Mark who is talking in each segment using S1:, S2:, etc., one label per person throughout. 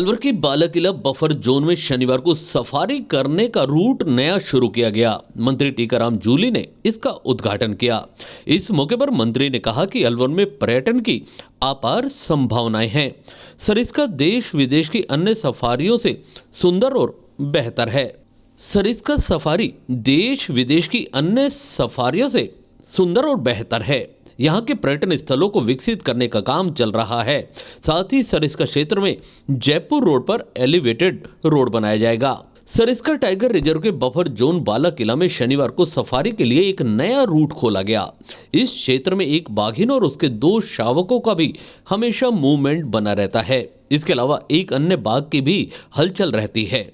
S1: अलवर के Bala Quila buffer zone में शनिवार को सफारी करने का रूट नया शुरू किया गया। मंत्री टीकाराम जूली ने इसका उद्घाटन किया। इस मौके पर मंत्री ने कहा कि अलवर में पर्यटन की अपार संभावनाएं हैं। सरिस्का देश विदेश की अन्य सफारियों से सुंदर और बेहतर है। सरिस्का सफारी देश विदेश की अन्य सफारियों से सुंदर और बेहतर है। यहाँ के पर्यटन स्थलों को विकसित करने का काम चल रहा है। साथ ही सरिस्का क्षेत्र में जयपुर रोड पर एलिवेटेड रोड बनाया जाएगा। सरिस्का टाइगर रिजर्व के बफर जोन बालाकिला में शनिवार को सफारी के लिए एक नया रूट खोला गया। इस क्षेत्र में एक बाघिन और उसके 2 शावकों का भी हमेशा मूवमेंट बना रहता है। इसके अलावा एक अन्य बाघ की भी हलचल रहती है।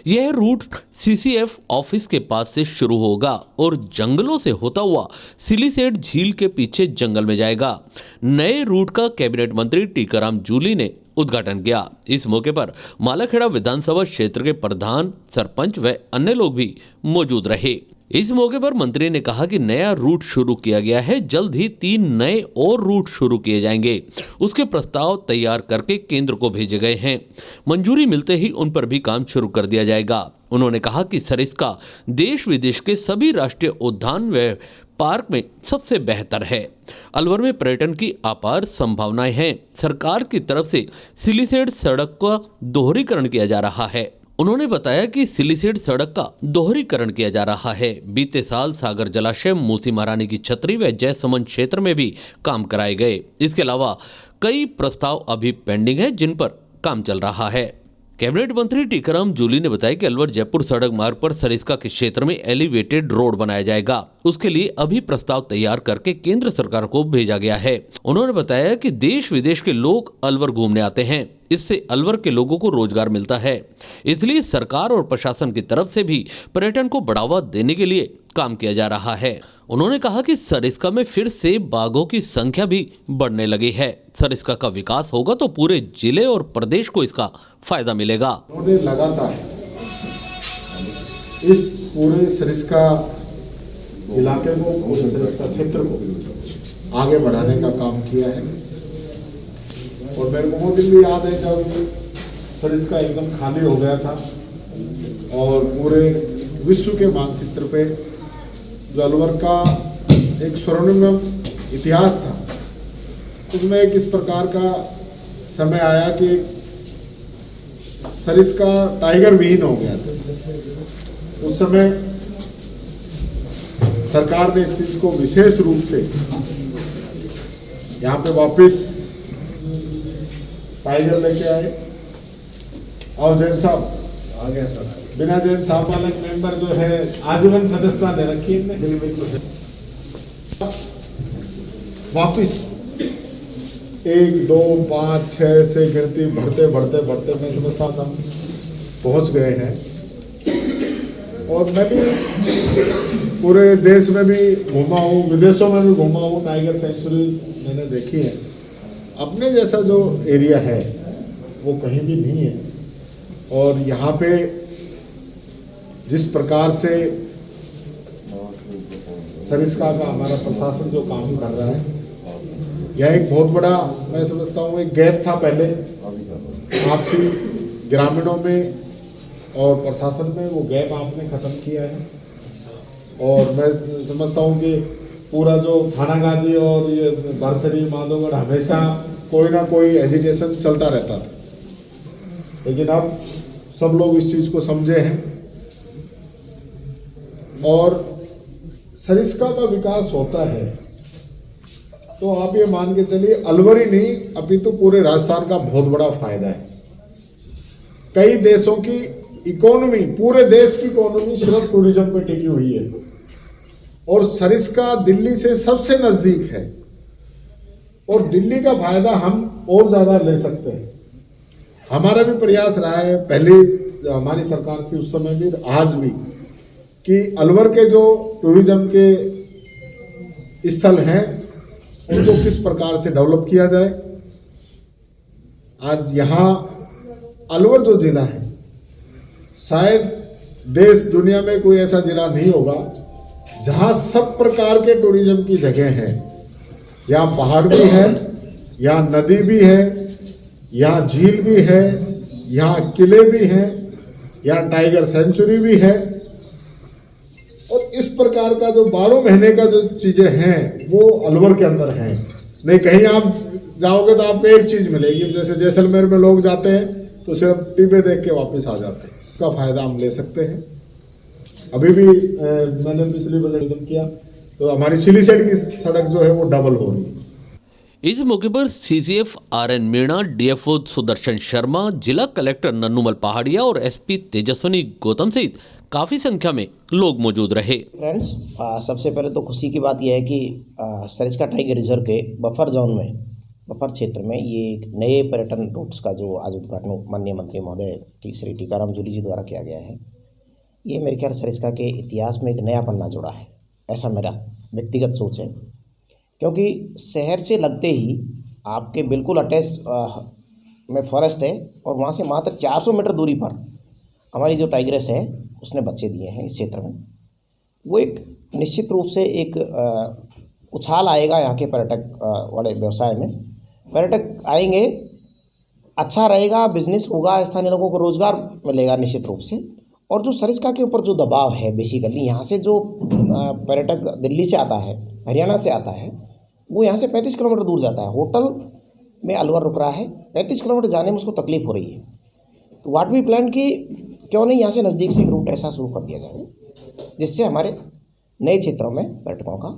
S1: यह रूट सीसीएफ ऑफिस के पास से शुरू होगा और जंगलों से होता हुआ सिलीसेट झील के पीछे जंगल में जाएगा। नए रूट का कैबिनेट मंत्री टीकाराम जूली ने उद्घाटन किया। इस मौके पर मालाखेड़ा विधानसभा क्षेत्र के प्रधान, सरपंच व अन्य लोग भी मौजूद रहे। इस मौके पर मंत्री ने कहा कि नया रूट शुरू किया गया है। जल्द ही 3 नए और रूट शुरू किए जाएंगे। उसके प्रस्ताव तैयार करके केंद्र को भेजे गए हैं। मंजूरी मिलते ही उन पर भी काम शुरू कर दिया जाएगा। उन्होंने कहा कि सरिस्का देश विदेश के सभी राष्ट्रीय उद्यान व पार्क में सबसे बेहतर है। अलवर में पर्यटन की अपार संभावनाएं हैं। सरकार की तरफ से सिलीसेट सड़क का दोहरीकरण किया जा रहा है। उन्होंने बताया कि सिलीसेट सड़क का दोहरीकरण किया जा रहा है। बीते साल सागर जलाशय, मूसी महारानी की छतरी व जयसमंद क्षेत्र में भी काम कराए गए। इसके अलावा कई प्रस्ताव अभी पेंडिंग है जिन पर काम चल रहा है। कैबिनेट मंत्री टीकाराम जूली ने बताया कि अलवर जयपुर सड़क मार्ग पर सरिस्का के क्षेत्र में एलिवेटेड रोड बनाया जाएगा। उसके लिए अभी प्रस्ताव तैयार करके केंद्र सरकार को भेजा गया है। उन्होंने बताया कि देश विदेश के लोग अलवर घूमने आते हैं। इससे अलवर के लोगों को रोजगार मिलता है। इसलिए सरकार और प्रशासन की तरफ से भी पर्यटन को बढ़ावा देने के लिए काम किया जा रहा है। उन्होंने कहा कि सरिस्का में फिर से बाघों की संख्या भी बढ़ने लगी है। सरिस्का का विकास होगा तो पूरे जिले और प्रदेश को इसका फायदा मिलेगा।
S2: उन्होंने लगातार इस पूरे सरिस्का इलाके को, पूरे सरिस्का क्षेत्र को आगे बढ़ाने का काम किया है। और मेरे को वो दिन भी याद है जब सरिस्का एकदम खाली हो गया था और पूरे विश्व के मानचित्र पे जो अलवर का एक स्वर्णिम इतिहास था, उसमें एक इस प्रकार का समय आया कि सरिस्का टाइगर विहीन हो गया था। उस समय सरकार ने इस चीज को विशेष रूप से यहाँ पे वापस टाइगर लेके आए। और जैन साहब आ गया सर, बिना जैन साहब वाले मेंबर जो है आजीवन सदस्यता दे रखी है। वापिस 1, 2, 5, 6 से गिनती बढ़ते बढ़ते बढ़ते मैं समझता हम पहुंच गए हैं। और मैं भी पूरे देश में भी घूमा हूँ, विदेशों में भी घूमा हूँ। टाइगर सेंचुरी मैंने देखी है। अपने जैसा जो एरिया है वो कहीं भी नहीं है। और यहाँ पे जिस प्रकार से सरिस्का का हमारा प्रशासन जो काम कर रहा है, यह एक बहुत बड़ा, मैं समझता हूँ, एक गैप था पहले आपसी ग्रामीणों में और प्रशासन में। वो गैप आपने खत्म किया है। और मैं समझता हूँ कि पूरा जो थानागाजी और ये बरथरी, माधोगढ़ हमेशा कोई ना कोई एजिटेशन चलता रहता था, लेकिन अब सब लोग इस चीज को समझे हैं। और सरिस्का का विकास होता है तो आप ये मान के चलिए अलवर ही नहीं, अभी तो पूरे राजस्थान का बहुत बड़ा फायदा है। कई देशों की इकोनॉमी, पूरे देश की इकोनॉमी सिर्फ टूरिज्म पे टिकी हुई है। और सरिस्का दिल्ली से सबसे नजदीक है और दिल्ली का फायदा हम और ज्यादा ले सकते हैं। हमारा भी प्रयास रहा है, पहले जो हमारी सरकार थी उस समय भी, आज भी, कि अलवर के जो टूरिज्म के स्थल हैं उनको किस प्रकार से डेवलप किया जाए। आज यहाँ अलवर जो जिला है, शायद देश दुनिया में कोई ऐसा जिला नहीं होगा जहां सब प्रकार के टूरिज्म की जगह है। यहाँ पहाड़ भी है, यहाँ नदी भी है, यहाँ झील भी है, यहाँ किले भी हैं, यहाँ टाइगर सेंचुरी भी है, और इस प्रकार का जो 12 महीने का जो चीजें हैं वो अलवर के अंदर हैं। नहीं कहीं आप जाओगे तो आपको एक चीज मिलेगी, जैसे जैसलमेर में लोग जाते हैं तो सिर्फ टीवी देख के वापस आ जाते हैं। इसका फायदा हम ले सकते हैं। अभी भी मैंने पिछले बजट किया तो हमारी चिली साइड की सड़क जो है वो डबल हो रही है।
S1: इस मौके पर CCF RN Meena, DFO Sudarshan Sharma, जिला कलेक्टर नन्नूमल पहाड़िया और एसपी तेजस्विनी गौतम सहित काफी संख्या में लोग मौजूद रहे।
S3: फ्रेंड्स, सबसे पहले तो खुशी की बात यह है कि सरिस्का टाइगर रिजर्व के बफर जोन में, बफर क्षेत्र में ये एक नए पर्यटन रूट्स का जो आज उद्घाटन माननीय मंत्री महोदय श्री टीकाराम जूली जी द्वारा किया गया है, ये मेरे ख्याल सरिस्का के इतिहास में एक नया पन्ना जोड़ा है, ऐसा मेरा व्यक्तिगत सोच है। क्योंकि शहर से लगते ही आपके बिल्कुल अटैच में फॉरेस्ट है और वहाँ से मात्र 400 मीटर दूरी पर हमारी जो टाइग्रेस है उसने बच्चे दिए हैं इस क्षेत्र में। वो एक निश्चित रूप से एक उछाल आएगा यहाँ के पर्यटक वाले व्यवसाय में। पर्यटक आएंगे, अच्छा रहेगा, बिजनेस होगा, स्थानीय लोगों को रोजगार मिलेगा निश्चित रूप से। और जो सरिस्का के ऊपर जो दबाव है, बेसिकली यहाँ से जो पर्यटक दिल्ली से आता है, हरियाणा से आता है, वो यहाँ से 35 किलोमीटर दूर जाता है। होटल में अलवर रुक रहा है, 35 किलोमीटर जाने में उसको तकलीफ हो रही है। तो व्हाट वी प्लान कि क्यों नहीं यहाँ से नज़दीक से एक रूट ऐसा शुरू कर दिया जाए जिससे हमारे नए क्षेत्रों में पर्यटकों का